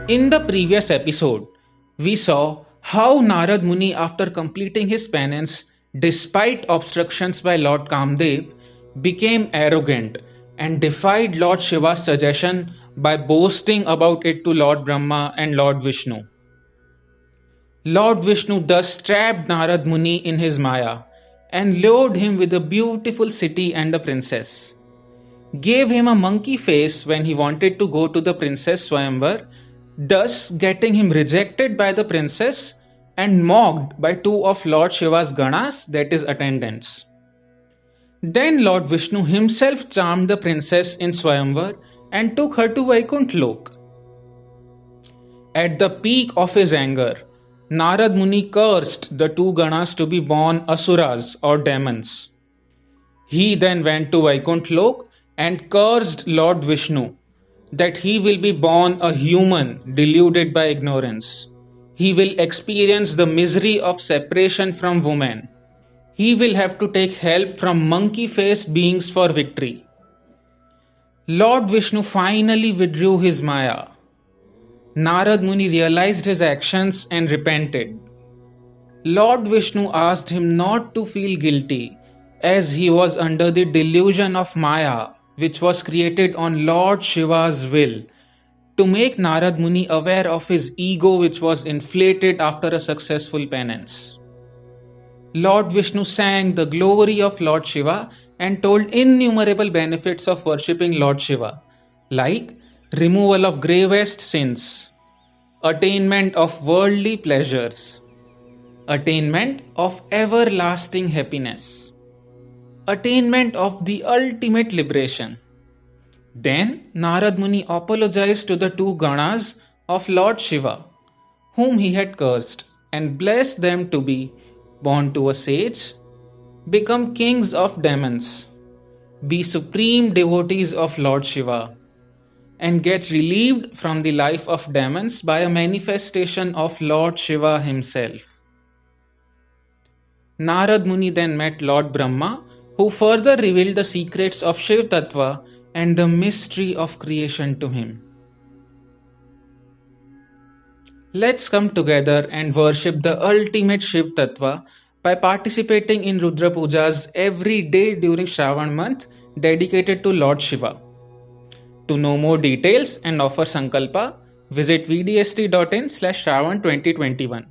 In the previous episode, we saw how Narad Muni, after completing his penance, despite obstructions by Lord Kamdev, became arrogant and defied Lord Shiva's suggestion by boasting about it to Lord Brahma and Lord Vishnu. Lord Vishnu thus trapped Narad Muni in his Maya and lured him with a beautiful city and a princess. Gave him a monkey face when he wanted to go to the Princess Swayamvar, thus getting him rejected by the princess and mocked by two of Lord Shiva's Ganas, that is, attendants. Then Lord Vishnu himself charmed the princess in Swayamvar and took her to Vaikuntha Lok. At the peak of his anger, Narad Muni cursed the two Ganas to be born Asuras or demons. He then went to Vaikuntha Lok and cursed Lord Vishnu that he will be born a human deluded by ignorance. He will experience the misery of separation from woman. He will have to take help from monkey faced beings for victory. Lord Vishnu finally withdrew his Maya. Narad Muni realized his actions and repented. Lord Vishnu asked him not to feel guilty as he was under the delusion of Maya, which was created on Lord Shiva's will, to make Narad Muni aware of his ego, which was inflated after a successful penance. Lord Vishnu sang the glory of Lord Shiva and told innumerable benefits of worshipping Lord Shiva, like removal of gravest sins, attainment of worldly pleasures, attainment of everlasting happiness, attainment of the ultimate liberation. Then Narad Muni apologized to the two Ganas of Lord Shiva, whom he had cursed, and blessed them to be born to a sage, become kings of demons, be supreme devotees of Lord Shiva, and get relieved from the life of demons by a manifestation of Lord Shiva himself. Narad Muni then met Lord Brahma, who further revealed the secrets of Shiv Tattva and the mystery of creation to him. Let's come together and worship the ultimate Shiv Tattva by participating in Rudra Pujas every day during Shravan month dedicated to Lord Shiva. To know more details and offer Sankalpa, visit vdst.in/Shravan 2021.